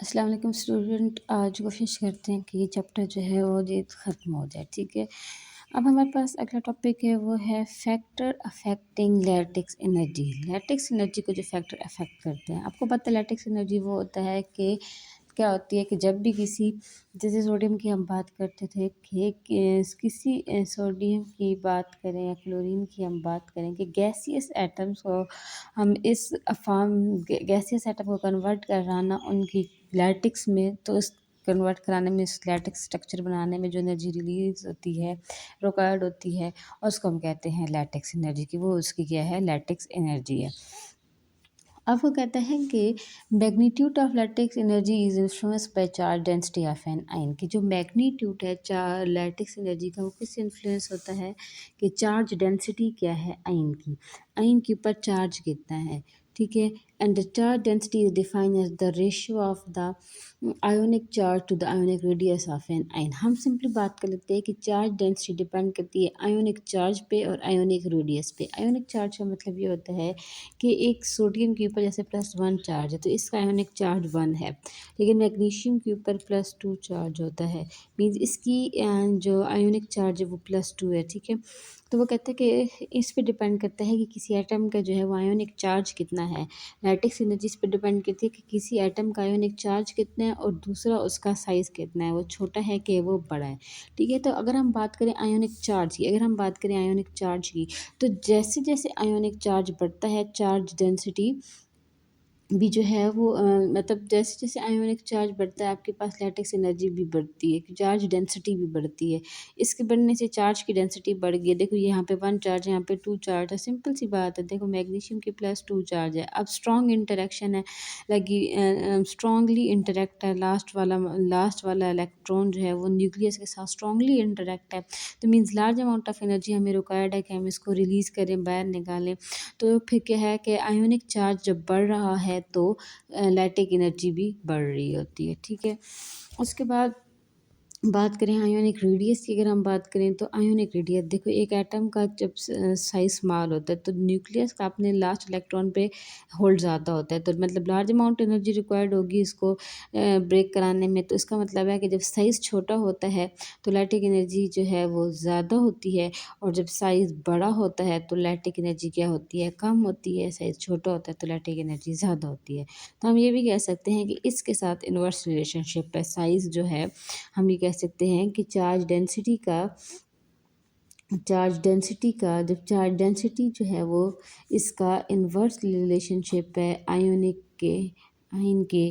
अस्सलाम वालेकुम स्टूडेंट। आज कोशिश करते हैं कि ये चैप्टर जो है वो ये ख़त्म हो जाए, ठीक है। अब हमारे पास अगला टॉपिक है वो है factor affecting lattice energy. Lattice energy को जो फैक्टर अफेक्ट करते हैं, आपको पता है लैटिक्स एनर्जी वो होता है कि क्या होती है कि जब भी किसी, जैसे सोडियम की हम बात करते थे कि किसी सोडियम की बात करें या क्लोरीन की हम बात करें कि गैसियस एटम्स को हम इस फॉर्म गैसियस एटम को कन्वर्ट कराना उनकी लैटिक्स में, तो इस कन्वर्ट कराने में, इस लैटिक्स स्ट्रक्चर बनाने में जो एनर्जी रिलीज होती है, रिक्वायर्ड होती है, और उसको हम कहते हैं लैटिक्स एनर्जी की। वो उसकी क्या है, लैटिक्स एनर्जी है। अब वो कहते हैं कि magnitude of lattice energy is influence by charge density of an ion. की जो मैग्नीट्यूड है चार लैटिक्स एनर्जी का, वो किससे इन्फ्लुएंस होता है कि चार्ज डेंसिटी क्या है आयन की, आयन के ऊपर चार्ज कितना है, ठीक है। And the charge density is defined as the ratio of the ionic charge to the ionic radius of an ion. हम सिंपली बात कर लेते हैं कि चार्ज डेंसिटी डिपेंड करती है आयोनिक चार्ज पे और आयोनिक रेडियस पे। आयोनिक चार्ज का मतलब ये होता है कि एक सोडियम के ऊपर जैसे +1 चार्ज है तो इसका आयोनिक चार्ज 1 है, लेकिन मैग्नीशियम के ऊपर +2 चार्ज होता है, मीन्स इसकी जो आयोनिक चार्ज है वो +2 है, ठीक है। तो वो कहते हैं कि इस पे डिपेंड करता है कि किसी एटम का जो है वो आयोनिक चार्ज कितना है। लैटिक्स एनर्जी इस पे डिपेंड करती है कि किसी एटम का आयोनिक चार्ज कितना है और दूसरा उसका साइज़ कितना है, वो छोटा है कि वो बड़ा है, ठीक है। तो अगर हम बात करें आयोनिक चार्ज की, अगर हम बात करें आयोनिक चार्ज की, तो जैसे जैसे आयोनिक चार्ज बढ़ता है चार्ज डेंसिटी भी जो है वो मतलब जैसे जैसे आयोनिक चार्ज बढ़ता है आपके पास लैटिक्स एनर्जी भी बढ़ती है, चार्ज डेंसिटी भी बढ़ती है। इसके बढ़ने से चार्ज की डेंसिटी बढ़ गई है। देखो यहाँ पे 1 चार्ज है, यहाँ पे 2 चार्ज है, सिंपल सी बात है। देखो मैग्नीशियम के +2 चार्ज है, अब स्ट्रॉन्ग इंटरेक्शन है लगी, स्ट्रॉन्गली इंटरेक्ट है, लास्ट वाला इलेक्ट्रॉन जो है वो न्यूक्लियस के साथ स्ट्रॉन्गली इंटरेक्ट है, तो means large amount of energy हमें रिक्वायर्ड है कि हम इसको रिलीज़ करें, बाहर निकालें। तो फिर क्या है कि आयोनिक चार्ज जब बढ़ रहा है तो लैटिक एनर्जी भी बढ़ रही होती है, ठीक है। उसके बाद बात करें आयोनिक रेडियस की, अगर हम बात करें तो आयोनिक रेडियस देखो, एक एटम का जब साइज स्मॉल होता है तो न्यूक्लियस का अपने लास्ट इलेक्ट्रॉन पे होल्ड ज़्यादा होता है, तो मतलब लार्ज अमाउंट एनर्जी रिक्वायर्ड होगी इसको ब्रेक कराने में। तो इसका मतलब है कि जब साइज़ छोटा होता है तो लैटिक एनर्जी जो है वो ज़्यादा होती है, और जब साइज़ बड़ा होता है तो लैटिक एनर्जी क्या होती है, कम होती है। साइज़ छोटा होता है तो लैटिक एनर्जी ज़्यादा होती है। तो हम ये भी कह सकते हैं कि इसके साथ इन्वर्स रिलेशनशिप है। साइज़ जो है, हम ये कह सकते हैं कि जब चार्ज डेंसिटी जो है वो इसका इन्वर्स रिलेशनशिप है आयन के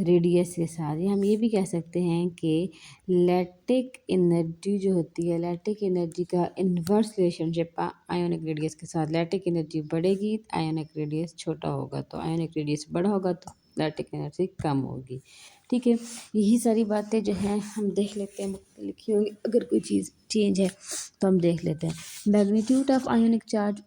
रेडियस के साथ। या हम ये भी कह सकते हैं कि लैटिक एनर्जी जो होती है, लैटिक एनर्जी का इन्वर्स रिलेशनशिप आयोनिक रेडियस के साथ। लैटिक एनर्जी बढ़ेगी, आयोनिक रेडियस छोटा होगा, तो आयोनिक रेडियस बड़ा होगा तो लैटिक एनर्जी कम होगी, ठीक है। यही सारी बातें जो हैं हम देख लेते हैं, लिखी होगी, अगर कोई चीज़ चेंज है तो हम देख लेते हैं। मैग्नीट्यूड ऑफ आयोनिक चार्ज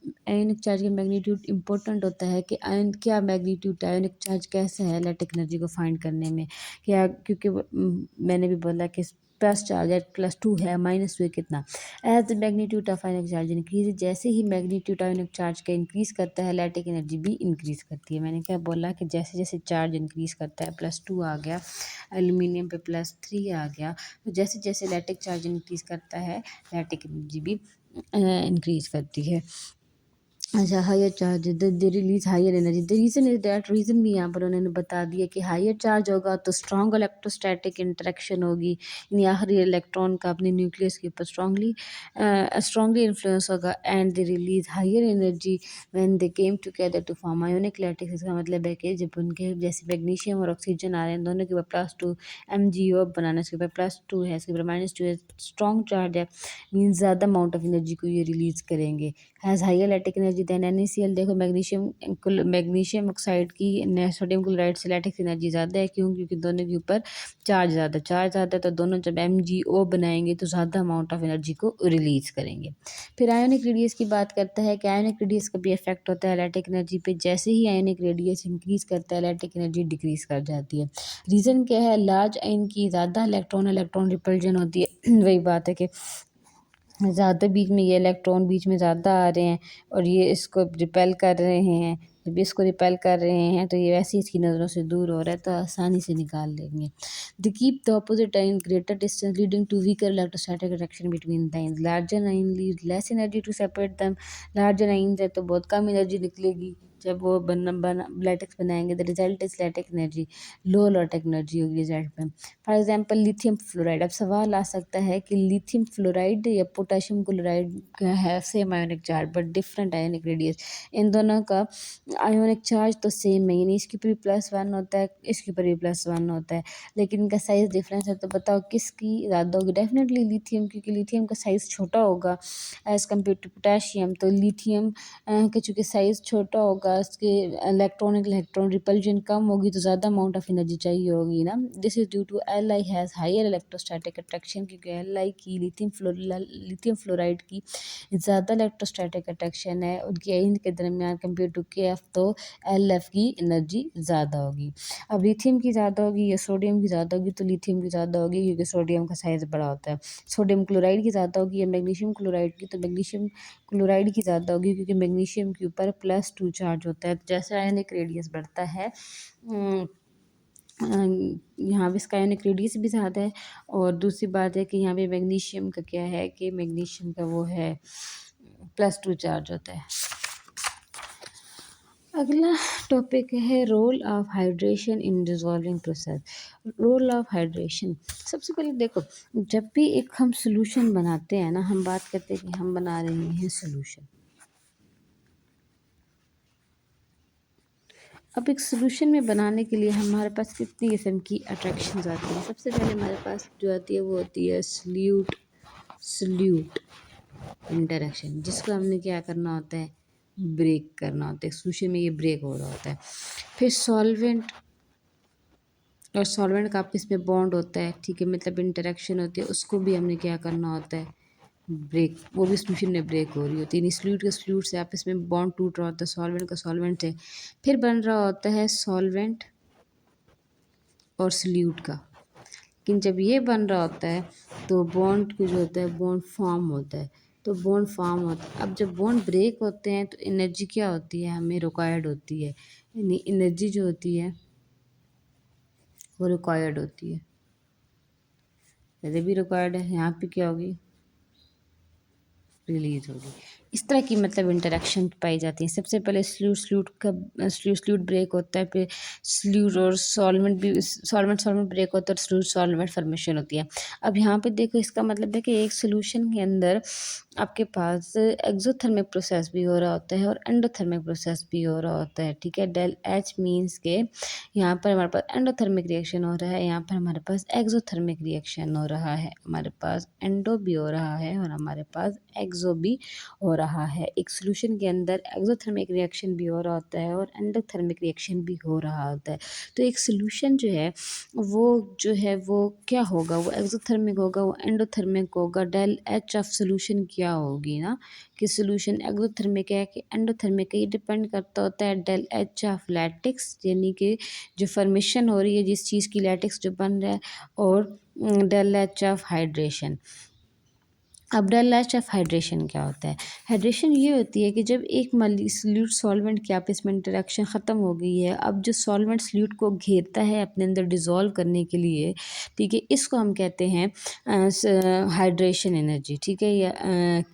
का मैग्नीट्यूड इंपॉर्टेंट होता है कि आयन क्या मैग्नीट्यूड, आयोनिक चार्ज कैसा है लैटिक एनर्जी को फाइंड करने में, क्या, क्योंकि मैंने भी बोला कि प्लस चार्ज है, +2 है, -2 है, कितना। As the magnitude of ionic charge increase, जैसे ही मैग्नीट्यूड आयोनिक चार्ज का इंक्रीज करता है लैटिक एनर्जी भी इंक्रीज करती है। मैंने क्या बोला कि जैसे जैसे चार्ज इंक्रीज करता है, +2 आ गया, एल्यूमिनियम पे +3 आ गया, तो जैसे जैसे लैटिक चार्ज इंक्रीज करता है लैटिक एनर्जी भी इंक्रीज करती है। अच्छा, higher charge the release higher energy, the reason is that, reason भी यहाँ पर उन्होंने बता दिया कि हायर चार्ज होगा तो स्ट्रॉन्ग इलेक्ट्रोस्टैटिक इंटरेक्शन होगी, यानी आखिरी इलेक्ट्रॉन का अपने न्यूक्लियस के ऊपर स्ट्रॉन्गली इन्फ्लुएंस होगा, and they release higher energy when they came together to form ionic lattice. इसका मतलब है कि जब उनके जैसे मैग्नीशियम और ऑक्सीजन आ रहे हैं, दोनों के ऊपर +2 MgO बनाना, इसके ऊपर +2 है, इसके ऊपर -2 है, स्ट्रॉन्ग चार्ज है, मीन्स ज़्यादा अमाउंट ऑफ एनर्जी को ये रिलीज़ करेंगे। Has higher lattice energy than NaCl। देखो मैग्नीशियम ऑक्साइड की सोडियम क्लोराइड से लैटिक एनर्जी ज़्यादा है, क्यों, क्योंकि दोनों के ऊपर चार्ज ज़्यादा है, तो दोनों जब MgO बनाएंगे तो ज़्यादा अमाउंट ऑफ एनर्जी को रिलीज़ करेंगे। फिर आयोनिक रेडियस की बात करता है कि आयोनिक रेडियस का भी इफेक्ट होता है लैटिक एनर्जी पे। जैसे ही आयोनिक रेडियस इंक्रीज करता है लैटिक एनर्जी डिक्रीज कर जाती है। रीज़न क्या है, लार्ज आयन की ज़्यादा इलेक्ट्रॉन रिपल्जन होती है वही बात है कि ज़्यादा बीच में ये इलेक्ट्रॉन बीच में ज़्यादा आ रहे हैं और ये इसको रिपेल कर रहे हैं, जब इसको रिपेल कर रहे हैं तो ये वैसे ही इसकी नज़रों से दूर हो रहा है तो आसानी से निकाल लेंगे। They keep the opposite ion greater distance leading to weaker electrostatic attraction between the ions. Larger ion leave less energy to separate them. Larger ions है तो बहुत कम एनर्जी निकलेगी जब वो लैटेक्स बनाएंगे। The result is lattice energy, low lattice energy होगी result में। For example lithium fluoride. अब सवाल आ सकता है कि लिथियम फ्लोराइड या पोटेशियम क्लोराइड का है same ionic charge but different ionic radius. इन दोनों का आयोनिक चार्ज तो सेम है, यानी इसके ऊपर भी +1 होता है, इसके ऊपर भी +1 होता है, लेकिन इनका साइज़ डिफरेंस है। तो बताओ किसकी ज़्यादा होगी? डेफिनेटली लिथियम, क्योंकि लिथियम का साइज़ छोटा होगा एज़ कम्पेयर टू पोटेशियम। तो लिथियम का चूँकि साइज़ छोटा होगा, इसके इलेक्ट्रॉन रिपल्जन कम होगी तो ज़्यादा अमाउंट ऑफ एनर्जी चाहिए होगी ना। This is due to Li has higher electrostatic attraction, क्योंकि Li की लिथियम फ्लोराइड की ज़्यादा इलेक्ट्रोस्टैटिक अट्रैक्शन है उनके आयन के दरमियान कंपेयर टू Kf, तो Lf की एनर्जी ज़्यादा होगी। अब लिथियम की ज़्यादा होगी या सोडियम की ज़्यादा होगी? तो लिथियम की ज़्यादा होगी क्योंकि सोडियम का साइज़ बड़ा होता है। सोडियम क्लोराइड की ज़्यादा होगी या मैग्नीशियम क्लोराइड की? तो मैग्नीशियम क्लोराइड की ज़्यादा होगी क्योंकि मैग्नीशियम के ऊपर +2 चार्ज होता है। जैसे आयनिक रेडियस बढ़ता है यहाँ पे इसका आयनिक रेडियस भी ज़्यादा है, और दूसरी बात है कि यहाँ पे मैग्नीशियम का क्या है कि मैग्नीशियम का वो है +2 चार्ज होता है। अगला टॉपिक है role of hydration in dissolving process. Role of hydration, सबसे पहले देखो, जब भी एक हम सोल्यूशन बनाते हैं ना, हम बात करते हैं कि हम बना रहे हैं सोल्यूशन। अब एक सोल्यूशन में बनाने के लिए हमारे पास कितनी किस्म की अट्रैक्शंस आती हैं? सबसे पहले हमारे पास जो आती है वो होती है सल्यूट इंटरेक्शन, जिसको हमने क्या करना होता है? ब्रेक करना होता है। सोल्यूशन में ये ब्रेक हो रहा होता है। फिर सॉल्वेंट और सॉल्वेंट का आपस में बॉन्ड होता है, ठीक है, मतलब इंटरेक्शन होती है, उसको भी हमने क्या करना होता है? ब्रेक। वो भी सोल्यूशन में ब्रेक हो रही होती है, यानी सॉल्यूट के सॉल्यूट से आपस में बॉन्ड टूट रहा होता है, सॉल्वेंट का सॉल्वेंट से। फिर बन रहा होता है सॉल्वेंट और सॉल्यूट का। लेकिन जब ये बन रहा होता है तो बॉन्ड जो होता है बॉन्ड फॉर्म होता है, तो बॉन्ड फॉर्म होता है। अब जब बॉन्ड ब्रेक होते हैं तो एनर्जी क्या होती है? हमें रिक्वायर्ड होती है, यानी एनर्जी जो होती है वो रिक्वायर्ड होती है। यदि भी रिक्वायर्ड है, यहाँ पे क्या होगी? रिलीज होगी। इस तरह की मतलब इंटरेक्शन पाई जाती है। सबसे पहले स्ल्यूट ब्रेक होता है, फिर स्ल्यूट और सॉल्वेंट ब्रेक होता है, स्ल्यूट सॉल्वेंट फॉर्मेशन होती है। अब यहाँ पे देखो, इसका मतलब है कि एक सोल्यूशन के अंदर आपके पास एक्सोथर्मिक प्रोसेस भी हो रहा होता है और एंडोथर्मिक प्रोसेस भी हो रहा होता है, ठीक है। डेल एच मीन्स के यहाँ पर हमारे पास एंडोथर्मिक रिएक्शन हो रहा है, यहाँ पर हमारे पास एक्सोथर्मिक रिएक्शन हो रहा है। हमारे पास एंडो भी हो रहा है और हमारे पास एक्सो भी हो रहा है। एक सोल्यूशन के अंदर एक्सोथर्मिक रिएक्शन भी हो रहा होता है और एंडोथर्मिक रिएक्शन भी हो रहा होता है। तो एक सोल्यूशन जो है वो क्या होगा? वो एक्सोथर्मिक होगा, वो एंडोथर्मिक होगा। डेल एच ऑफ सोल्यूशन क्या होगी ना, कि सोल्यूशन एक्सोथर्मिक है कि एंडोथर्मिक है, ये डिपेंड करता होता है डेल एच ऑफ लैटिक्स, यानी कि जो फॉर्मेशन हो रही है जिस चीज़ की, लैटिक्स जो बन रहा है, और डेल एच ऑफ हाइड्रेशन। अब डेल एच ऑफ हाइड्रेशन क्या होता है? हाइड्रेशन ये होती है कि जब एक सॉल्यूट सॉल्वेंट की आपस में इंटरेक्शन ख़त्म हो गई है, अब जो सॉल्वेंट सॉल्यूट को घेरता है अपने अंदर डिज़ोल्व करने के लिए, ठीक है, इसको हम कहते हैं हाइड्रेशन एनर्जी, ठीक है। या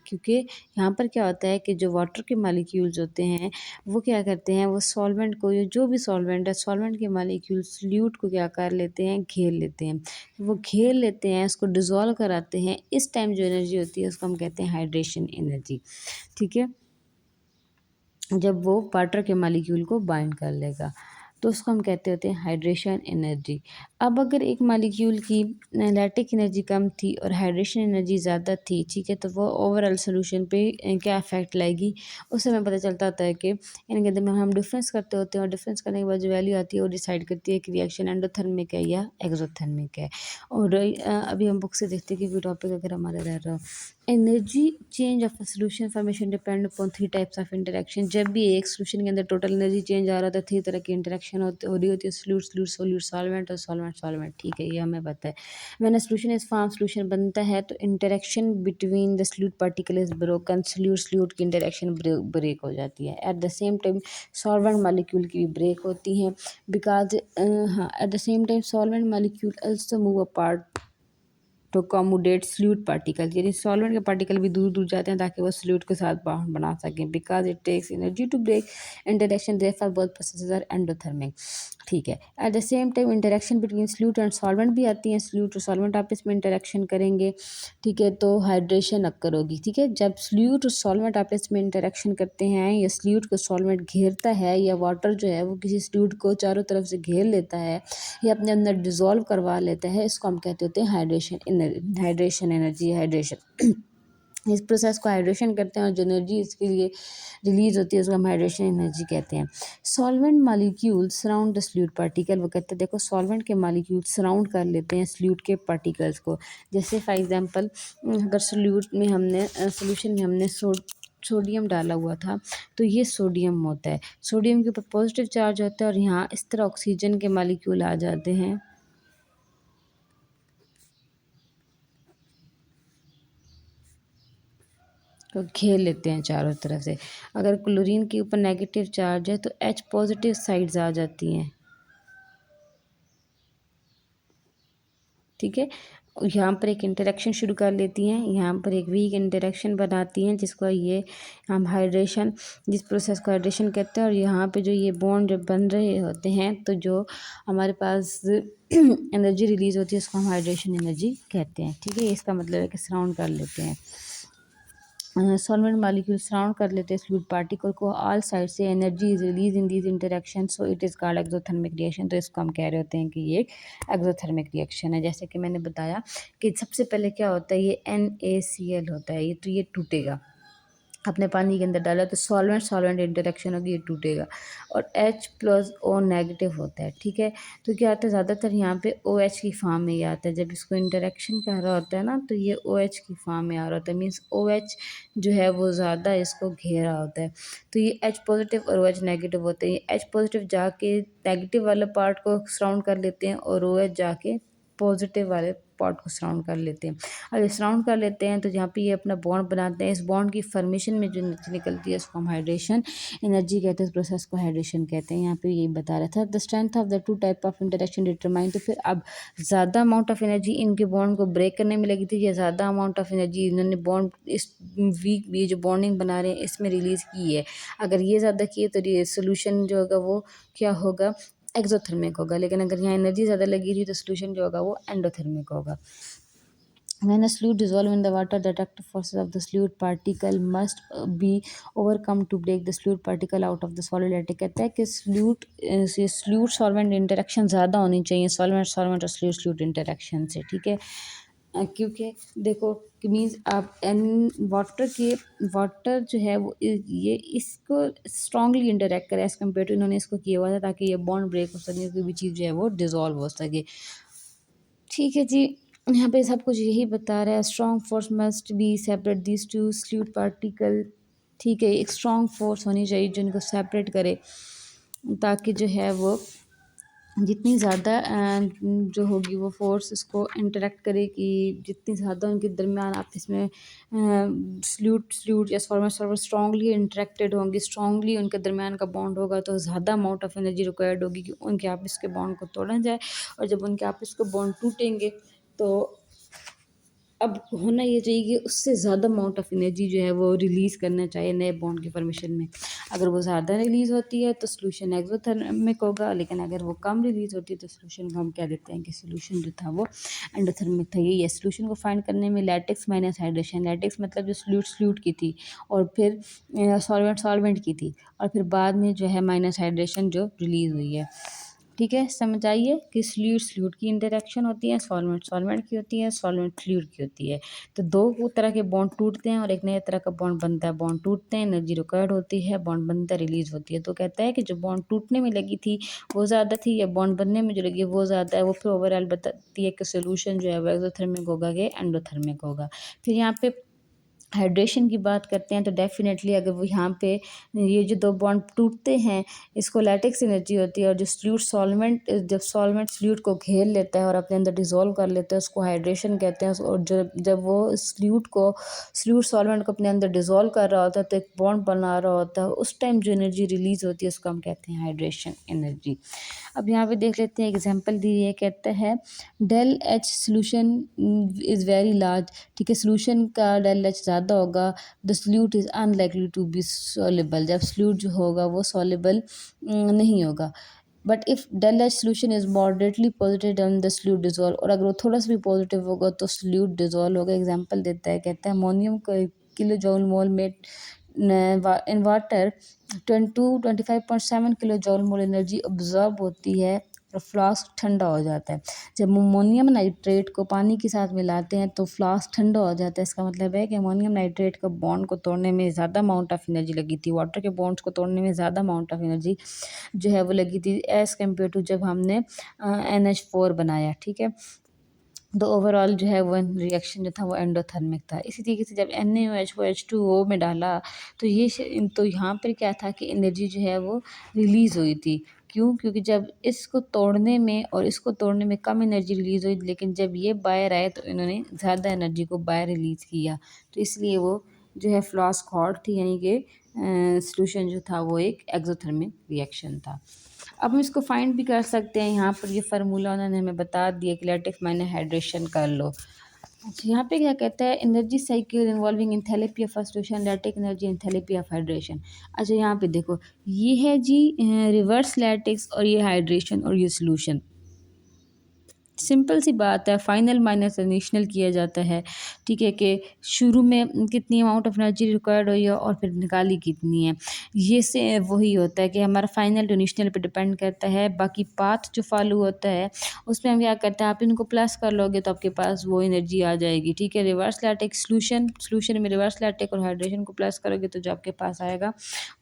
क्योंकि यहाँ पर क्या होता है कि जो वाटर के मालिक्यूल्स होते हैं वो क्या करते हैं, वो सॉल्वेंट को, जो भी सॉल्वेंट है, सॉल्वेंट के मालिक्यूल सॉल्यूट को क्या कर लेते हैं? घेर लेते हैं। वो घेर लेते हैं, इसको डिज़ोल्व कराते हैं। इस टाइम जो एनर्जी होती है उसको हम कहते हैं हाइड्रेशन एनर्जी, ठीक है। जब वो वाटर के मालिक्यूल को बाइंड कर लेगा तो उसको हम कहते होते हैं हाइड्रेशन एनर्जी। अब अगर एक मालिक्यूल की लैटिक एनर्जी कम थी और हाइड्रेशन एनर्जी ज़्यादा थी, ठीक है, तो वो ओवरऑल सोल्यूशन पे क्या इफेक्ट लाएगी? उससे हमें पता चलता होता है कि इनके दरमियान हम डिफरेंस करते होते हैं, और डिफरेंस करने के बाद जो वैल्यू आती है वो डिसाइड करती है कि रिएक्शन एंडोथर्मिक है या एक्सोथर्मिक है। और अभी हम बुक से देखते हैं कि कोई टॉपिक अगर हमारा रह रहा हो energy change of solution formation depend upon three types of interaction. जब भी एक सोल्यूशन के अंदर टोटल एनर्जी चेंज आ रहा था, थ्री तरह की इंटरेक्शन हो रही होती है, सोल्यूट सोल्यूट सोल्यूट सॉल्वेंट और सॉल्वेंट सॉल्वेंट। ठीक है, ये हमें पता है। When a solution is form, solution बनता है तो interaction between the solute particle is broken, solute solute की इंटरेक्शन ब्रेक हो जाती है। At the same time solvent molecule की भी ब्रेक होती है, बिकॉज हाँ, at the same time solvent molecule also move apart to accommodate solute particle, यानी सॉल्वेंट के पार्टिकल भी दूर दूर जाते हैं ताकि वो सल्यूट के साथ बॉन्ड बना सकें, because it takes energy to break interaction, therefore both processes are endothermic. ठीक है, at the same time interaction between solute and solvent भी आती है, सल्यूट और सॉल्वेंट आपस में इंटरेक्शन करेंगे। ठीक है, तो हाइड्रेशन अक्कर होगी। ठीक है, जब सल्यूट और सॉल्वेंट आपस में इंटरेक्शन करते हैं या सल्यूट को सॉल्वेंट घेरता है या वाटर जो है वो किसी सल्यूट को चारों तरफ से घेर लेता है या अपने अंदर डिजोल्व करवा लेता है, इसको हम कहते होते हैं हाइड्रेशन एनर्जी, हाइड्रेशन। इस प्रोसेस को हाइड्रेशन करते हैं और जो एनर्जी इसके लिए रिलीज होती है उसको हम हाइड्रेशन एनर्जी कहते हैं। Solvent molecule surround the solute particle, वो कहते हैं देखो सॉल्वेंट के मॉलिक्यूल सराउंड कर लेते हैं सल्यूट के पार्टिकल्स को। जैसे फॉर एग्जांपल अगर सोल्यूशन में हमने सोडियम डाला हुआ था, तो ये सोडियम होता है, सोडियम के ऊपर पॉजिटिव चार्ज होता है और यहाँ इस तरह ऑक्सीजन के मॉलिक्यूल आ जाते हैं, तो घेर लेते हैं चारों तरफ से। अगर क्लोरीन के ऊपर नेगेटिव चार्ज है तो H पॉजिटिव साइड्स आ जाती हैं। ठीक है, यहाँ पर एक इंटरेक्शन शुरू कर लेती हैं, यहाँ पर एक वीक इंटरेक्शन बनाती हैं जिसको ये हम हाइड्रेशन, जिस प्रोसेस को हाइड्रेशन कहते हैं। और यहाँ पे जो ये बॉन्ड जब बन रहे होते हैं तो जो हमारे पास एनर्जी रिलीज होती है उसको हम हाइड्रेशन एनर्जी कहते हैं। ठीक है, इसका मतलब है कि सराउंड कर लेते हैं, सॉल्वेंट मॉलिक्यूल सराउंड कर लेते हैं सॉल्यूट पार्टिकल को, ऑल साइड से energy is release in these interaction, so it is called exothermic reaction. तो इसको हम कह रहे होते हैं कि ये एक एक्सोथर्मिक रिएक्शन है। जैसे कि मैंने बताया कि सबसे पहले क्या होता है, ये NaCl होता है, ये तो ये टूटेगा, अपने पानी के अंदर डाला तो सॉल्वेंट सॉल्वेंट इंटरेक्शन होगी, ये टूटेगा और H+O नेगेटिव होता है। ठीक है, तो क्या होता है ज़्यादातर यहाँ पे OH की फॉर्म में ही आता है, जब इसको इंटरेक्शन कर रहा होता है ना तो ये OH की फॉर्म में आ रहा होता है, मीन्स OH जो है वो ज़्यादा इसको घेरा होता है। तो ये H पॉजिटिव और OH नेगेटिव होते हैं, ये H पॉजिटिव जाके नेगेटिव वाले पार्ट को सराउंड कर लेते हैं और OH जाके पॉजिटिव वाले पार्ट को सराउंड कर लेते हैं। अगर सराउंड कर लेते हैं तो जहाँ पे ये अपना बॉन्ड बनाते हैं, इस बॉन्ड की फॉर्मेशन में जो एनर्जी निकलती है उसको हम हाइड्रेशन एनर्जी कहते हैं, इस प्रोसेस को हाइड्रेशन कहते हैं। यहाँ पे यही बता रहा था, the strength of the two type of interaction determine. तो फिर अब ज़्यादा अमाउंट ऑफ एनर्जी इनके बॉन्ड को ब्रेक करने में लगी थी या ज़्यादा अमाउंट ऑफ एनर्जी इन्होंने बॉन्ड इस वीक ये जो बॉन्डिंग बना रहे हैं इसमें रिलीज़ की है। अगर ये ज़्यादा की है तो ये सोल्यूशन जो होगा वो क्या होगा, एक्सोथर्मिक होगा, लेकिन अगर यहाँ एनर्जी ज़्यादा लगी थी तो सोल्यूशन जो होगा वो एंडोथर्मिक होगा। When a solute dissolves in the water, the attractive forces of the solute particle must be overcome to break the solute particle out of the solid latex। कहता है कि solute solvent इंटरेक्शन ज़्यादा होनी चाहिए solvent solvent और solute solute interaction से। ठीक है, क्योंकि देखो कि मीन्स आप वाटर जो है वो ये इसको स्ट्रांगली इंटरेक्ट करे एज कम्पेयर टू, इन्होंने इसको किया हुआ था ताकि ये बॉन्ड ब्रेक हो सके, कोई भी चीज़ जो है वो डिजोल्व हो सके। ठीक है जी, यहाँ पे सब कुछ यही बता रहा है, strong force must be separate this to solute particle. ठीक है, एक स्ट्रॉन्ग फोर्स होनी चाहिए जो इनको सेपरेट करे, ताकि जो है वो जितनी ज़्यादा जो होगी वो फोर्स इसको इंटरेक्ट करे कि जितनी ज़्यादा उनके दरमियान आपस में सल्यूट या सॉल्वेंट स्ट्रांगली इंटरेक्टेड होंगी, स्ट्रांगली उनके दरमियान का बॉन्ड होगा तो ज़्यादा अमाउंट ऑफ एनर्जी रिक्वायर्ड होगी कि उनके आपस के बॉन्ड को तोड़ा जाए। और जब उनके आपस के बॉन्ड टूटेंगे तो अब होना ये चाहिए कि उससे ज़्यादा अमाउंट ऑफ एनर्जी जो है वो रिलीज़ करना चाहिए नए बॉन्ड के फॉर्मेशन में। अगर वो ज़्यादा रिलीज़ होती है तो सोल्यूशन एक्सोथर्मिक होगा, लेकिन अगर वो कम रिलीज़ होती है तो सोल्यूशन को हम कह देते हैं कि सोल्यूशन जो था वो एंडोथर्मिक था। यही है सोल्यूशन को फाइंड करने में, लैटेक्स माइनस हाइड्रेशन, लैटेक्स मतलब जो सल्यूट की थी और फिर सॉल्वेंट की थी और फिर बाद में जो है माइनस हाइड्रेशन जो रिलीज़ हुई है। ठीक है, समझ आइए कि सल्यूट की इंटरेक्शन होती है, सॉल्वेंट की होती है, सॉल्वेंट फ्लूइड की होती है। तो दो तरह के बॉन्ड टूटते हैं और एक नए तरह का बॉन्ड बनता है। बॉन्ड टूटते हैं, एनर्जी रिक्वायर्ड होती है, बॉन्ड बनता है, रिलीज होती है। तो कहता है कि जो बॉन्ड टूटने में लगी थी वो ज़्यादा थी या बॉन्ड बनने में जो लगी वो ज़्यादा है, वो फिर ओवरऑल बताती है कि सोल्यूशन जो है वो एक्सोथर्मिक होगा कि एंडोथर्मिक होगा। फिर यहाँ पे हाइड्रेशन की बात करते हैं तो डेफ़िनेटली अगर वो यहाँ पे ये जो 2 बॉन्ड टूटते हैं, इसको लैटिक्स एनर्जी होती है, और जो फ्लूइड सॉल्वेंट जब सॉल्वेंट फ्लूइड को घेर लेता है और अपने अंदर डिज़ोल्व कर लेता है, उसको हाइड्रेशन कहते हैं। और जब वो इस फ्लूइड सॉल्वेंट को अपने अंदर डिज़ोल्व कर रहा होता है, तो एक बॉन्ड बना रहा होता है, उस टाइम जो एनर्जी रिलीज़ होती है उसको हम कहते हैं हाइड्रेशन एनर्जी। अब यहाँ पे देख लेते हैं, एग्जांपल दी है, कहता है del H solution is very large. ठीक है, सॉल्यूशन का डेल एच ज़्यादा होगा, the solute is unlikely to be soluble. जब सॉल्यूट जो होगा वो सॉल्युबल नहीं होगा। But if del H solution is moderately positive then the solute dissolve. और अगर वो थोड़ा सा भी पॉजिटिव होगा तो सॉल्यूट डिज़ोल्व होगा। एग्जांपल देता है, कहता है अमोनियम को किलो जॉल मोल में in water 25.7 kilo जॉल mole energy absorb होती है और फ्लास्क ठंडा हो जाता है। जब अमोनियम नाइट्रेट को पानी के साथ मिलाते हैं तो फ्लास्क ठंडा हो जाता है। इसका मतलब है कि अमोनियम नाइट्रेट का बॉन्ड को तोड़ने में ज़्यादा अमाउंट ऑफ एनर्जी लगी थी, वाटर के बॉन्ड्स को तोड़ने में ज़्यादा अमाउंट ऑफ एनर्जी जो है वो लगी थी एज़ कम्पेयर टू जब हमने NH4 बनाया। ठीक है, तो ओवरऑल जो है वो रिएक्शन जो था वो एंडोथर्मिक था। इसी तरीके से जब NaOH को H2O में डाला तो यहाँ पर क्या था कि एनर्जी जो है वो रिलीज़ हुई थी। क्यों? क्योंकि जब इसको तोड़ने में और इसको तोड़ने में कम एनर्जी रिलीज़ हुई, लेकिन जब ये बाहर आए तो इन्होंने ज़्यादा एनर्जी को बाहर रिलीज़ किया, तो इसलिए वो जो है फ्लास्क हॉट थी, यानी कि सॉल्यूशन जो था वो एक एक्ज़ोथर्मिक रिएक्शन था। अब हम इसको फाइंड भी कर सकते हैं। यहाँ पर ये फार्मूला उन्होंने हमें बता दिया कि लैटिक्स माइनस हाइड्रेशन कर लो। अच्छा, यहाँ पे क्या कहता है, energy cycle involving enthalpy of solution, lattice energy, enthalpy of hydration. अच्छा, यहाँ पे देखो, ये है जी रिवर्स लैटिक्स, और ये हाइड्रेशन, और ये सॉल्यूशन। सिंपल सी बात है, फाइनल माइनस इनिशियल किया जाता है। ठीक है, कि शुरू में कितनी अमाउंट ऑफ एनर्जी रिक्वायर्ड हुई है और फिर निकाली कितनी है। ये से वही होता है कि हमारा फाइनल टू इनिशियल पे डिपेंड करता है। बाकी पाथ जो फॉलो होता है उसमें हम क्या करते हैं, आप इनको प्लस कर लोगे तो आपके पास वो एनर्जी आ जाएगी। ठीक है, रिवर्स लैटिक सॉल्यूशन में रिवर्स लैटिक और हाइड्रेशन को प्लस करोगे तो जो आपके पास आएगा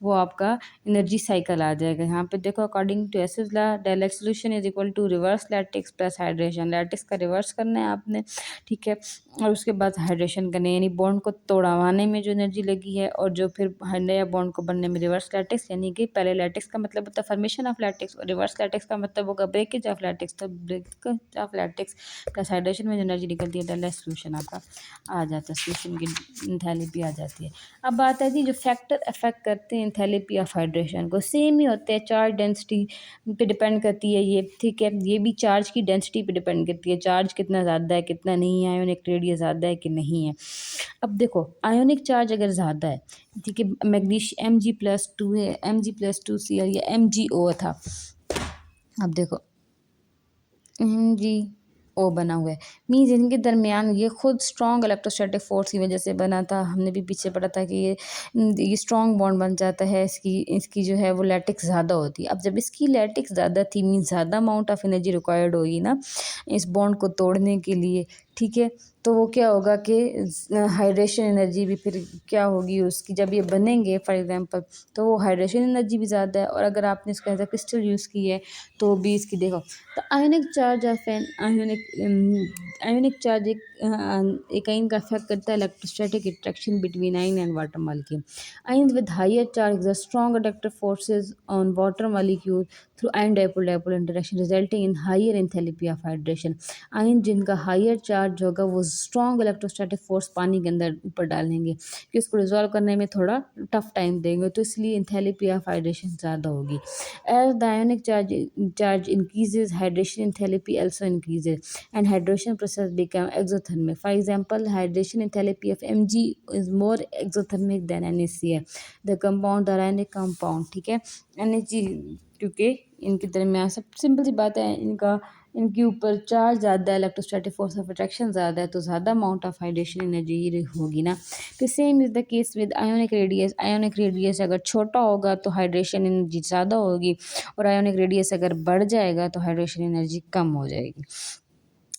वो आपका एनर्जी साइकिल आ जाएगा। यहाँ पे देखो, according to Hess's law, del x solution is equal to reverse lattice plus hydration. Lattice का रिवर्स करना है आपने, ठीक है, और उसके बाद हाइड्रेशन करना है, यानी बॉन्ड को तोड़वाने में जो एनर्जी लगी है, और जो फिर नया बॉन्ड को बनने में रिवर्स लैटिक्स, यानी कि पहले लैटिक्स का मतलब होता है फॉर्मेशन ऑफ लैटिक्स, और रिवर्स लैटिक्स का मतलब होगा ब्रेकेज ऑफ लैटिक्स। तो breakage of lattice plus hydration में जो एनर्जी निकलती है, डेल सॉल्यूशन आपका आ जाता है, सॉल्यूशन की एंथैल्पी आ जाती है। अब बात है जी, जो फैक्टर अफेक्ट करते हैं एंथैल्पी ऑफ हाइड्रेशन को, सेम ही होते हैं, चार्ज डेंसिटी पे डिपेंड करती है ये। ठीक है, ये भी चार्ज की डेंसिटी पे डिपेंड करती है, चार्ज कितना ज़्यादा है कितना नहीं है, आयोनिक रेडियस ज़्यादा है कि नहीं है। अब देखो, आयोनिक चार्ज अगर ज़्यादा है, ठीक है, मैग्नीशियम Mg+2 है, Mg+2Cl या MgO था। अब देखो, MgO बना हुआ है, मीन्स इनके दरमियान ये खुद स्ट्रॉन्ग इलेक्ट्रोस्टैटिक फोर्स की वजह से बना था। हमने भी पीछे पढ़ा था कि ये स्ट्रॉन्ग बॉन्ड बन जाता है, इसकी जो है वो लैटिक्स ज़्यादा होती है। अब जब इसकी लैटिक्स ज़्यादा थी, मीन्स ज़्यादा अमाउंट ऑफ एनर्जी रिक्वायर्ड होगी ना इस बॉन्ड को तोड़ने के लिए। ठीक है, तो वो क्या होगा कि हाइड्रेशन एनर्जी भी फिर क्या होगी उसकी, जब ये बनेंगे फॉर एग्जांपल, तो वो हाइड्रेशन एनर्जी भी ज़्यादा है। और अगर आपने इसको एज अ क्रिस्टल यूज़ की है तो भी इसकी देखो, तो ionic charge of an ionic charge एक आयन का अफेक्ट करता है electrostatic interaction between ion and water molecule. Ion with higher charge exert strong attractive forces on water molecule through ion dipole interaction resulting in higher enthalpy of hydration। Ion जिनका higher charge होगा वो strong electrostatic force पानी के अंदर ऊपर डालेंगे कि उसको रिजॉल्व करने में थोड़ा टफ टाइम देंगे, तो इसलिए एंथैल्पी ऑफ हाइड्रेशन ज़्यादा होगी। As the ionic charge increases, hydration enthalpy also increases and hydration process become exothermic. For example, hydration enthalpy of Mg is more exothermic than NaCl। The compound are ionic compound। ठीक है, NH क्योंकि इनके दरमियान सब simple सी बात है, इनके ऊपर चार्ज ज़्यादा है, इलेक्ट्रोस्टैटिक फोर्स ऑफ अट्रैक्शन ज़्यादा है, तो ज़्यादा अमाउंट ऑफ हाइड्रेशन एनर्जी होगी ना। तो same is the case with ionic radius. Ionic radius अगर छोटा होगा तो हाइड्रेशन एनर्जी ज़्यादा होगी, और आयोनिक रेडियस अगर बढ़ जाएगा तो हाइड्रेशन एनर्जी कम हो जाएगी।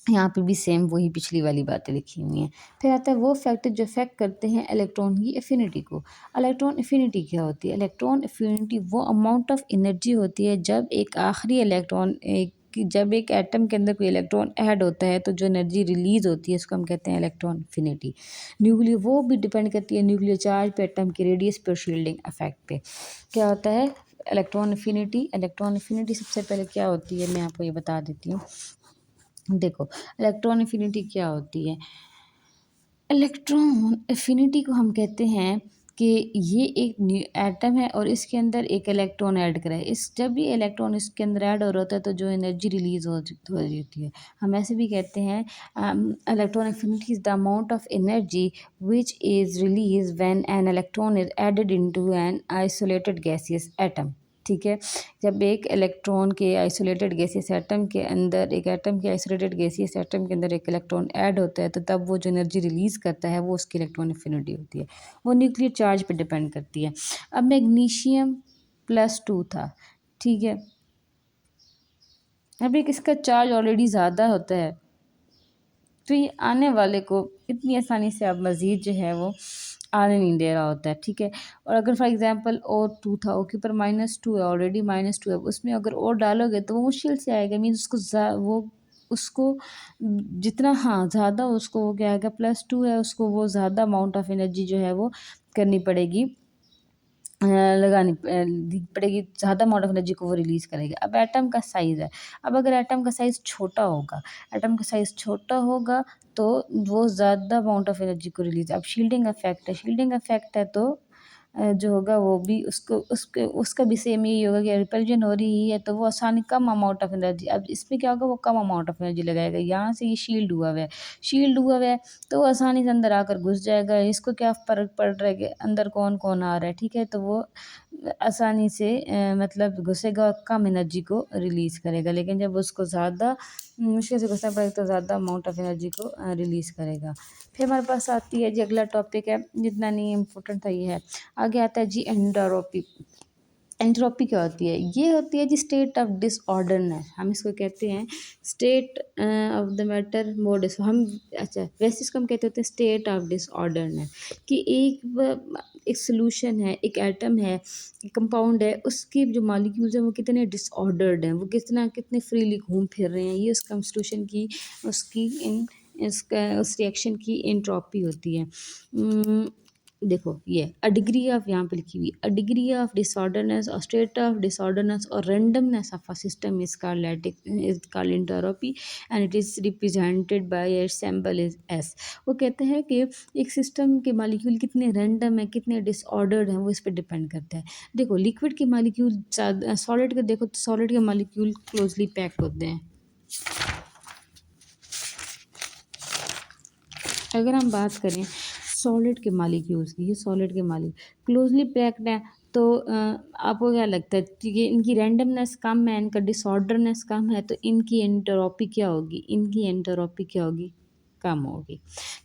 यहाँ पे भी सेम वही पिछली वाली बातें लिखी हुई हैं। फिर आता है वो फैक्टर जो अफेक्ट करते हैं इलेक्ट्रॉन की एफिनिटी को। इलेक्ट्रॉन एफिनिटी क्या होती है? इलेक्ट्रॉन एफिनिटी वो अमाउंट ऑफ एनर्जी होती है जब एक आखिरी इलेक्ट्रॉन एक कि जब एक एटम के अंदर कोई इलेक्ट्रॉन ऐड होता है तो जो एनर्जी रिलीज होती है उसको हम कहते हैं इलेक्ट्रॉन एफिनिटी। न्यूक्लियर वो भी डिपेंड करती है न्यूक्लियर चार्ज पे, एटम के रेडियस पे और शील्डिंग इफेक्ट पे। क्या होता है इलेक्ट्रॉन एफिनिटी? इलेक्ट्रॉन एफिनिटी सबसे पहले क्या होती है मैं आपको ये बता देती हूँ। देखो इलेक्ट्रॉन एफिनिटी क्या होती है। इलेक्ट्रॉन एफिनिटी को हम कहते हैं कि ये एक एटम है और इसके अंदर एक इलेक्ट्रॉन ऐड करा है। इस जब भी इलेक्ट्रॉन इसके अंदर ऐड हो रहा होता है तो जो एनर्जी रिलीज हो रही होती है, हम ऐसे भी कहते हैं electron affinity is the amount of energy which is release when an electron is added into an isolated gaseous atom. ठीक है, जब एक इलेक्ट्रॉन के आइसोलेटेड गैसियस एटम के अंदर, एक एटम के आइसोलेटेड गैसियस एटम के अंदर एक इलेक्ट्रॉन ऐड होता है तो तब वो जो एनर्जी रिलीज करता है वो उसकी इलेक्ट्रॉन एफिनिटी होती है। वो न्यूक्लियर चार्ज पे डिपेंड करती है। अब मैग्नीशियम +2 था, ठीक है। अब एक इसका चार्ज ऑलरेडी ज़्यादा होता है तो ये आने वाले को इतनी आसानी से अब मज़ीद जो है वो आने नहीं दे रहा होता है, ठीक है। और अगर फॉर एग्जांपल O2 था, O के ऊपर -2 है, ऑलरेडी -2 है, उसमें अगर और डालोगे तो वो मुश्किल से आएगा। मीन्स उसको जितना हाँ ज़्यादा उसको वो क्या आएगा, +2 है, उसको वो ज़्यादा अमाउंट ऑफ एनर्जी जो है वो करनी पड़ेगी, लगानी पड़ेगी, ज़्यादा अमाउंट ऑफ एनर्जी को वो रिलीज़ करेगा। अब एटम का साइज़ है, अब अगर एटम का साइज़ छोटा होगा, एटम का साइज़ छोटा होगा तो वो ज़्यादा अमाउंट ऑफ एनर्जी को रिलीज़। अब शील्डिंग इफेक्ट है, शील्डिंग इफेक्ट है तो जो होगा वो भी उसका भी सेम यही होगा कि रिपल्जन हो रही है तो वो आसानी कम अमाउंट ऑफ एनर्जी, अब इसमें क्या होगा वो कम अमाउंट ऑफ एनर्जी लगाएगा। यहाँ से ये शील्ड हुआ हुआ है, शील्ड हुआ हुआ है तो वो आसानी से अंदर आकर घुस जाएगा। इसको क्या फ़र्क पड़ रहा है कि अंदर कौन कौन आ रहा है, ठीक है। तो वो आसानी से मतलब घुसेगा और कम एनर्जी को रिलीज़ करेगा। लेकिन जब उसको ज़्यादा मुश्किल से घुसना पड़ेगा तो ज़्यादा अमाउंट ऑफ एनर्जी को रिलीज़ करेगा। फिर हमारे पास आती है जी अगला टॉपिक है, जितना नहीं इम्पोर्टेंट था ये है। आगे आता है जी एंटारोपी। एंट्रोपी क्या होती है? ये होती है जी स्टेट ऑफ डिसऑर्डरनेस, हम इसको कहते हैं state of the matter more डिस हम अच्छा वैसे इसको हम कहते होते हैं स्टेट ऑफ डिसऑर्डरनेस, कि एक सोल्यूशन है, एक एटम है, एक कंपाउंड है, उसके जो मॉलिक्यूल्स हैं वो कितने डिसऑर्डर्ड हैं, वो कितने फ्रीली घूम फिर रहे हैं, ये उस कंस्टिट्यूशन की उसकी इन इसका उस रिएक्शन की एंट्रोपी होती है। देखो ये अ डिग्री ऑफ यहाँ पे लिखी हुई अ डिग्री ऑफ डिसऑर्डरनेस और स्टेट ऑफ डिसऑर्डरनेस और randomness of a system is called entropy and it is represented bye a symbol is S. वो कहते हैं कि एक सिस्टम के मॉलिक्यूल कितने रैंडम है, कितने डिसऑर्डर्ड हैं, वो इस पर डिपेंड करता है। देखो लिक्विड के मॉलिक्यूल, सॉलिड का देखो तो सॉलिड के मॉलिक्यूल क्लोजली पैक होते हैं। अगर हम बात करें सॉलिड के मॉलिक्यूल्स की, ये सॉलिड के मॉलिक्यूल क्लोजली पैक्ड है तो आपको क्या लगता है कि इनकी रैंडमनेस कम है, इनका डिसऑर्डरनेस कम है, तो इनकी एंट्रोपी क्या होगी, इनकी एंट्रोपी क्या होगी, कम होगी।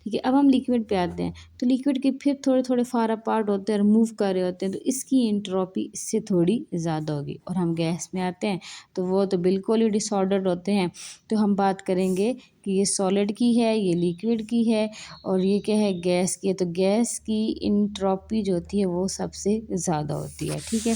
ठीक है, अब हम लिक्विड पे आते हैं तो लिक्विड के फिर थोड़े थोड़े फार अपार्ट होते हैं और मूव कर रहे होते हैं तो इसकी एंट्रोपी इससे थोड़ी ज़्यादा होगी। और हम गैस में आते हैं तो वो तो बिल्कुल ही डिसऑर्डर्ड होते हैं। तो हम बात करेंगे कि ये सॉलिड की है, ये लिक्विड की है और ये क्या है, गैस की है। तो गैस की एंट्रोपी जो होती है वो सबसे ज़्यादा होती है। ठीक है,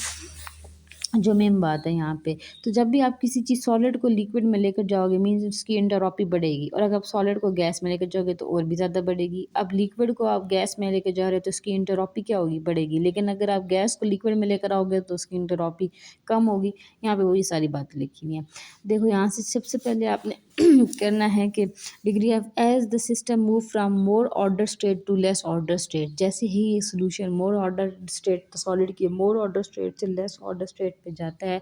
जो मेन बात है यहाँ पे। तो जब भी आप किसी चीज़ सॉलिड को लिक्विड में लेकर जाओगे मीन्स उसकी एंट्रोपी बढ़ेगी, और अगर आप सॉलिड को गैस में लेकर जाओगे तो और भी ज़्यादा बढ़ेगी। अब लिक्विड को आप गैस में लेकर जा रहे हो तो उसकी एंट्रोपी क्या होगी, बढ़ेगी। लेकिन अगर आप गैस को लिक्विड में लेकर आओगे तो उसकी एंट्रोपी कम होगी। यहाँ पे वही सारी बातें लिखी हुई हैं। देखो यहाँ से सबसे पहले आपने करना है कि degree of as the system move from more order state to less order state, जैसे ही ये solution more order state solid की मोर ऑर्डर स्टेट से लेस ऑर्डर स्टेट पे जाता है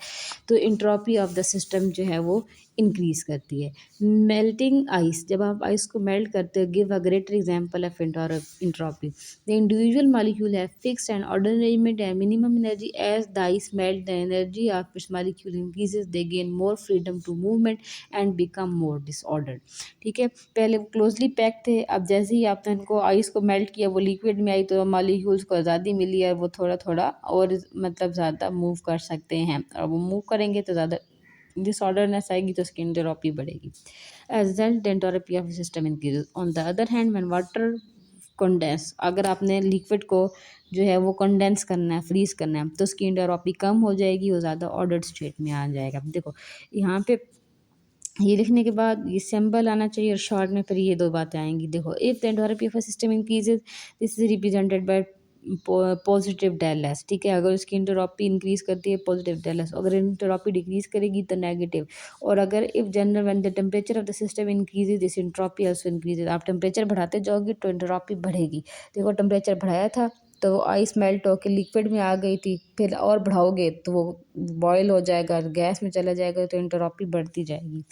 तो एंट्रोपी ऑफ द सिस्टम जो है वो इंक्रीज करती है। मेल्टिंग आइस, जब आप आइस को मेल्ट करते हो, give a greater example of entropy. The individual molecule है fixed and order arrangement and minimum energy as the ice melt the energy of its molecule increases, they gain more freedom to movement and become more disordered. ठीक है, पहले वो closely pack थे, अब जैसे ही आपने उनको आइस को मेल्ट किया वो लिक्विड में आई तो मॉलिक्यूल्स को आज़ादी मिली है, वो थोड़ा थोड़ा और मतलब ज़्यादा मूव कर सकते हैं, और वो मूव करेंगे तो ज़्यादा डिसऑर्डरनेस आएगी तो उसकी एंट्रोपी बढ़ेगी। As result entropy of system increases. On the other hand when water condense, अगर आपने लिक्विड को जो है वो कंडेंस करना है, फ्रीज करना है, तो उसकी एंट्रोपी कम हो जाएगी, वो ज़्यादा ऑर्डर्ड स्टेट में आ जाएगा। देखो यहाँ पे ये लिखने के बाद ये सिंबल आना चाहिए और शॉर्ट में फिर ये दो बातें आएंगी। देखो, if the enthalpy of a system increases, this is represented by positive del S. ठीक है, अगर उसकी इंटरॉपी इंक्रीज करती है पॉजिटिव डेल एस, अगर इंटरॉपी डिक्रीज करेगी तो नेगेटिव। और अगर if general when the temperature of the system increases, this entropy also increases. आप टेम्परेचर बढ़ाते जाओगे तो इंटरॉपी बढ़ेगी। देखो, टेम्परेचर बढ़ाया था तो आइस मेल्ट होकर लिक्विड में आ गई थी, फिर और बढ़ाओगे तो वो बॉयल हो जाएगा, गैस में चला जाएगा, तो इंटरॉपी बढ़ती जाएगी।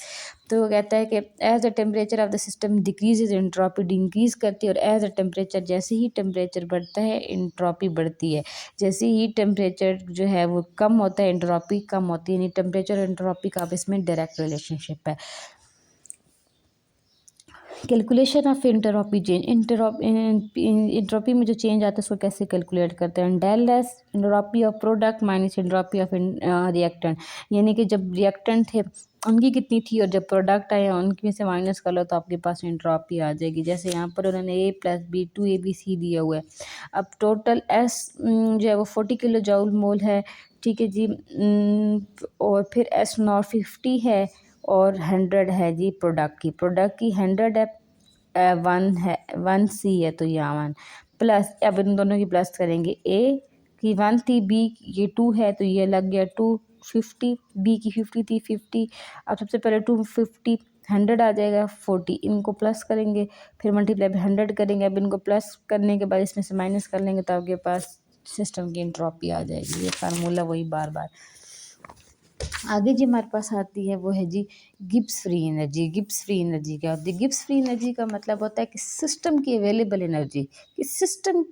तो वो कहता है कि as the temperature of the system decreases, entropy increase करती है। और एज द टेम्परेचर, जैसे ही टेम्परेचर बढ़ता है एंट्रोपी बढ़ती है। जैसे ही टेम्परेचर जो है वो कम होता है एंट्रोपी कम होती है। यानी टेम्परेचर और एंट्रोपी का आपस में डायरेक्ट रिलेशनशिप है। कैलकुलेशन ऑफ इंटरॉपी चेंज, इंट्रोपी में जो चेंज आता है उसको कैसे कैलकुलेट करते हैं? Del S entropy of product minus entropy of reactant. यानी कि जब रिएक्टेंट थे उनकी कितनी थी और जब प्रोडक्ट आया उनकी में से माइनस कर लो तो आपके पास इंट्रोपी आ जाएगी। जैसे यहाँ पर उन्होंने ए प्लस बी 2 ABC दिया हुआ है। अब टोटल एस जो है वो 40 किलो जूल मोल है। ठीक है जी। और फिर एस नॉट 50 है और 100 है जी प्रोडक्ट की 100 है। 1 है, 1C है तो यहाँ 1 प्लस, अब इन दोनों की प्लस करेंगे। ए की 1 थी, बी ये 2 है तो ये लग गया 250, बी की 50 थी 50। अब सबसे पहले 250 100 आ जाएगा 40, इनको प्लस करेंगे फिर मल्टीप्लाई बाय 100 करेंगे। अब इनको प्लस करने के बाद इसमें से माइनस कर लेंगे तो आपके पास सिस्टम की एंट्रोपी आ जाएगी। ये फार्मूला वही बार बार। आगे जी हमारे पास आती है वो है G Gibbs free energy. Gibbs free energy क्या होती है? गिब्स फ्री एनर्जी का मतलब होता है कि सिस्टम की अवेलेबल एनर्जी, कि सिस्टम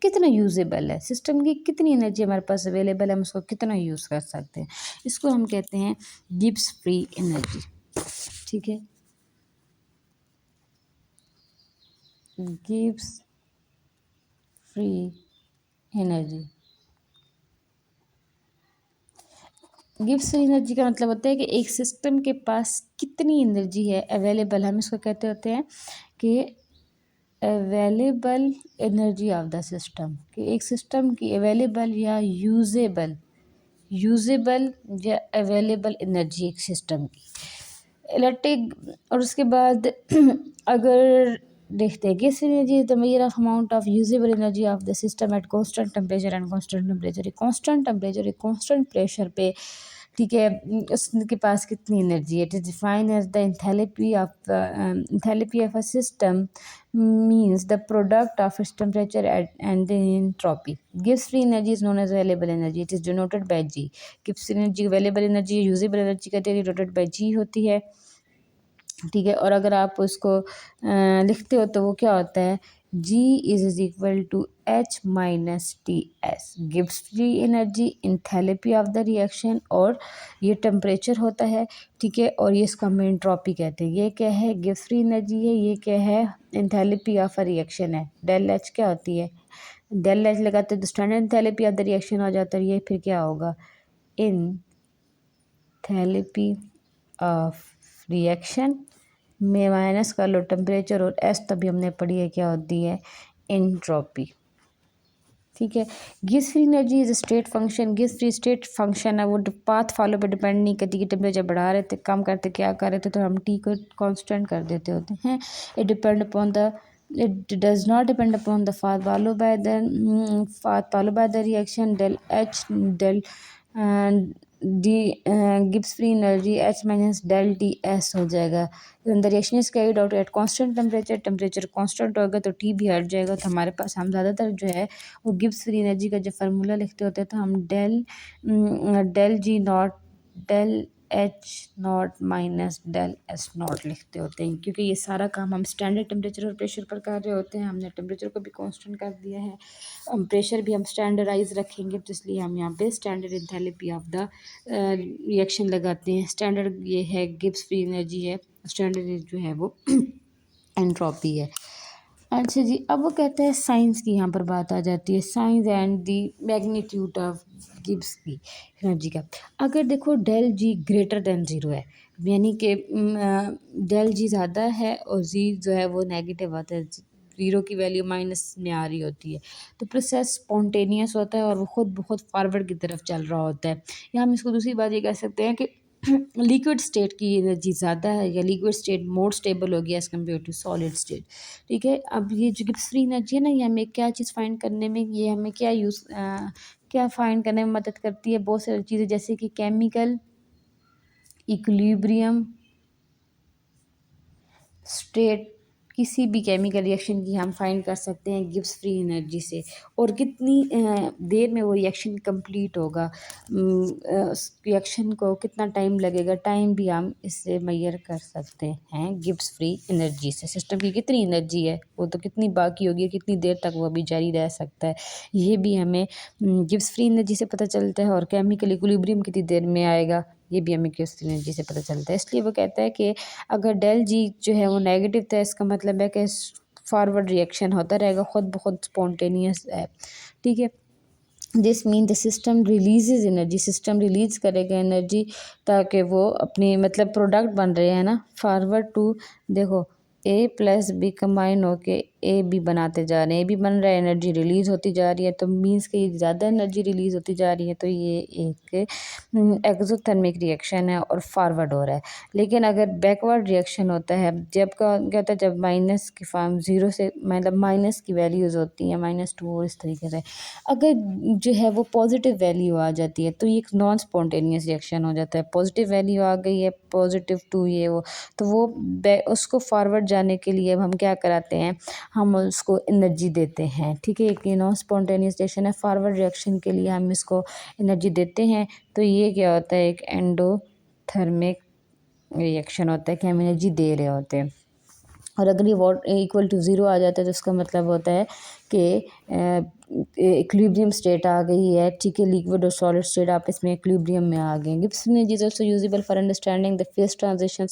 कितना यूजेबल है, सिस्टम की कितनी एनर्जी हमारे पास अवेलेबल है, हम उसको कितना यूज़ कर सकते हैं, इसको हम कहते हैं गिब्स फ्री एनर्जी। ठीक है, Gibbs free energy. Gibbs free energy का मतलब होता है कि एक सिस्टम के पास कितनी एनर्जी है अवेलेबल, हम इसको कहते होते हैं कि available energy of the system, कि एक सिस्टम की अवेलेबल या यूजेबल या अवेलेबल एनर्जी एक सिस्टम की इलेक्ट्रिक। और उसके बाद अगर देखते हैं Gibbs energy is the measure of amount of usable energy of the system at constant temperature and constant temperature. Constant temperature एक कांस्टेंट प्रेशर पे, ठीक है, उसके पास कितनी एनर्जी है। It is defined as the enthalpy of a system means the product of its temperature and the entropy. Gibbs free energy is known as available energy. It is denoted by G. Gibbs free energy available energy usable energy कहते हैं, denoted by G होती है। ठीक है, और अगर आप उसको लिखते हो तो वो क्या होता है? G is equal to H minus T S. Gibbs free energy, enthalpy of the reaction, और ये टेम्परेचर होता है। ठीक है, और ये इसका हम एंट्रोपी कहते हैं। ये क्या है? गिब्स फ्री एनर्जी है। ये क्या है? इंथैल्पी ऑफ अ रिएक्शन है। डेल एच क्या होती है? डेल एच लगाते तो standard enthalpy of the reaction हो जाता है। ये फिर क्या होगा? इंथैल्पी ऑफ रिएक्शन में माइनस कर लो टेम्परेचर, और एस तभी हमने पढ़ी है क्या होती है? एंट्रोपी। ठीक है, Gibbs free energy is state function. Gibbs free state function है, वो पाथ फॉलो पे डिपेंड नहीं करती कि टेम्परेचर बढ़ा रहे थे, कम करते, क्या कर रहे थे, तो हम टी को कांस्टेंट कर देते होते हैं। It depend upon the it does not depend upon the path followed by the reaction del H del D Gibbs free energy H minus del T S हो जाएगा। The reaction is carried out at constant temperature, temperature constant होगा तो T भी हट जाएगा। तो हमारे पास, हम ज़्यादातर जो है वो गिब्स फ्री एनर्जी का जब फार्मूला लिखते होते हैं तो हम del G naught del H naught minus del S naught लिखते होते हैं, क्योंकि ये सारा काम हम स्टैंडर्ड टेम्परेचर और प्रेशर पर कर रहे होते हैं। हमने टेम्परेचर को भी कांस्टेंट कर दिया है, प्रेशर भी हम स्टैंडर्डाइज रखेंगे, तो इसलिए हम यहाँ पे standard enthalpy of the reaction लगाते हैं। स्टैंडर्ड ये है गिब्स फ्री एनर्जी है, स्टैंडर्ड जो है वो एंट्रोपी है। अच्छा जी, अब वो कहते हैं साइंस की यहाँ पर बात आ जाती है, science and the magnitude of Gibbs की एनर्जी का। अगर देखो डेल जी ग्रेटर देन ज़ीरो है, यानी कि डेल जी ज़्यादा है और जी जो है वो नेगेटिव आता है, ज़ीरो की वैल्यू माइनस में आ रही होती है, तो प्रोसेस स्पॉन्टेनियस होता है और वो खुद बहुत फॉरवर्ड की तरफ चल रहा होता है। या हम इसको दूसरी बात ये कह सकते हैं कि लिक्विड स्टेट की एनर्जी ज़्यादा है या लिक्विड स्टेट मोर स्टेबल हो गया as compare to solid state. ठीक है, अब ये जो गिब्स फ्री एनर्जी है ना, ये हमें क्या चीज़ फाइंड करने में, ये हमें क्या फाइंड करने में मदद करती है, बहुत सारी चीज़ें, जैसे कि केमिकल इक्विलिब्रियम स्टेट, किसी भी केमिकल रिएक्शन की हम फाइंड कर सकते हैं गिब्स फ्री एनर्जी से। और कितनी देर में वो रिएक्शन कंप्लीट होगा, उस रिएक्शन को कितना टाइम लगेगा, टाइम भी हम इससे मेजर कर सकते हैं गिब्स फ्री एनर्जी से। सिस्टम की कितनी एनर्जी है, वो तो कितनी बाकी होगी, कितनी देर तक वो अभी जारी रह सकता है, ये भी हमें गिब्स फ्री एनर्जी से पता चलता है। और केमिकल इक्विलिब्रियम कितनी देर में आएगा, ये भी हमें गिब्स फ्री एनर्जी से पता चलता है। इसलिए वो कहता है कि अगर डेल जी जो है वो नेगेटिव था, इसका मतलब है कि फॉरवर्ड रिएक्शन होता रहेगा, ख़ुद ब खुद स्पॉन्टेनियस है। ठीक है, this mean the system releases energy, system release करेगा एनर्जी, ताकि वो अपनी मतलब प्रोडक्ट बन रहे हैं ना, फॉरवर्ड टू, देखो ए प्लस बी कंबाइन होके ए बी बनाते जा रहे हैं, ए बी बन रहा है, एनर्जी रिलीज़ होती जा रही है, तो मीन्स कि ये ज़्यादा एनर्जी रिलीज़ होती जा रही है, तो ये एक एक्सोथर्मिक रिएक्शन है और फॉरवर्ड हो रहा है। लेकिन अगर बैकवर्ड रिएक्शन होता है, जब क्या होता है, जब माइनस की फॉर्म ज़ीरो से मतलब माइनस की वैल्यूज़ होती हैं, -2 और इस तरीके से, अगर जो है वो पॉजिटिव वैल्यू आ जाती है, तो ये एक नॉन स्पॉन्टेनियस रिएक्शन हो जाता है। पॉजिटिव वैल्यू आ गई है, +2 ये वो, तो वो उसको फॉरवर्ड जाने के लिए अब हम क्या कराते हैं, हम उसको एनर्जी देते हैं। ठीक है, एक नॉन स्पॉन्टेनियस रिएक्शन है, फॉरवर्ड रिएक्शन के लिए हम इसको एनर्जी देते हैं, तो ये क्या होता है, एक एंडोथर्मिक रिएक्शन होता है कि हम एनर्जी दे रहे होते हैं। और अगर ये वॉट इक्वल टू ज़ीरो आ जाता है, तो उसका मतलब होता है कि इक्विलिब्रियम स्टेट आ गई है। ठीक है, लिक्विड और सॉलिड स्टेट आपस में इक्विलिब्रियम में आ गए। Gibbs energy is also usable for understanding the phase transition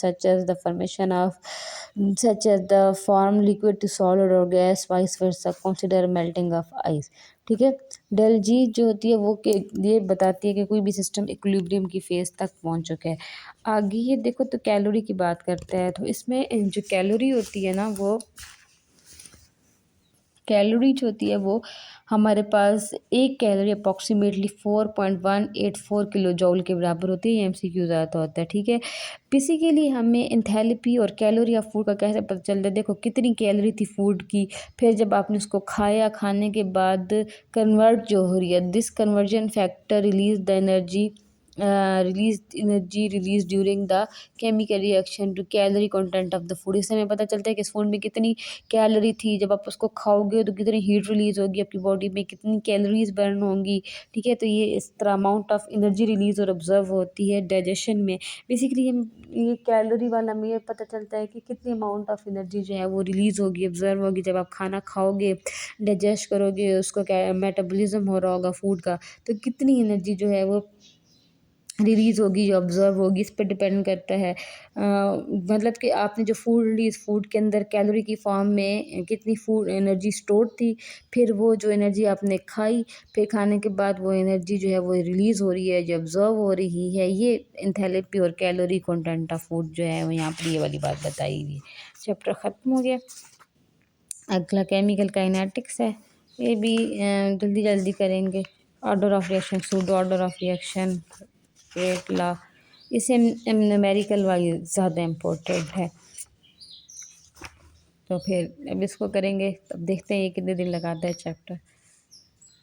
such as the form liquid to solid or gas, vice versa, consider melting of ice। ठीक है, डेल जी जो होती है वो के ये बताती है कि कोई भी सिस्टम इक्विलिब्रियम की फेज तक पहुंच चुका है। आगे ये देखो, तो कैलोरी की बात करते हैं, तो इसमें जो कैलोरी होती है ना, वो कैलोरी जो होती है वो हमारे पास एक कैलोरी अप्रॉक्सीमेटली 4.184 किलो जॉल के बराबर होती है। ये MCQ आता होता है। ठीक है, बेसिकली हमें एंथैल्पी और कैलोरी ऑफ फूड का कैसे पता चलता है, देखो कितनी कैलोरी थी फूड की, फिर जब आपने उसको खाया, खाने के बाद कन्वर्ट जो हो रही है, this conversion factor release during the chemical reaction to calorie content of the food. इससे हमें पता चलता है कि इस फूड में कितनी कैलोरी थी, जब आप उसको खाओगे तो कितनी हीट रिलीज़ होगी आपकी बॉडी में, कितनी कैलोरीज बर्न होंगी। ठीक है, तो ये इस तरह अमाउंट ऑफ एनर्जी रिलीज़ और ऑब्जर्व होती है डाइजेशन में। बेसिकली हम ये कैलोरी वाला में ये पता चलता है कि कितनी अमाउंट ऑफ एनर्जी जो है वो रिलीज़ होगी, ऑब्जर्व होगी, जब आप खाना खाओगे, डाइजेस्ट करोगे, उसको क्या मेटाबॉलिज्म हो रहा होगा फूड का, तो कितनी एनर्जी जो है वो रिलीज़ होगी, जो ऑब्ज़र्व होगी, इस पे डिपेंड करता है। मतलब कि आपने जो फूड ली, इस फूड के अंदर कैलोरी की फॉर्म में कितनी फूड एनर्जी स्टोर थी, फिर वो जो एनर्जी आपने खाई, फिर खाने के बाद वो एनर्जी जो है वो रिलीज़ हो रही है, जो ऑब्ज़र्व हो रही है, ये एंथैल्पी और कैलोरी कंटेंट ऑफ फूड जो है वो यहाँ पर ये वाली बात बताई हुई है। चैप्टर ख़त्म हो गया। अगला केमिकल काइनेटिक्स है, ये भी जल्दी जल्दी करेंगे। Order of reaction, pseudo order of reaction, rate law, इसे न्यूमेरिकल वाइज ज़्यादा इम्पोर्टेंट है। तो फिर अब इसको करेंगे, तब देखते हैं ये कितने दिन लगाता है चैप्टर।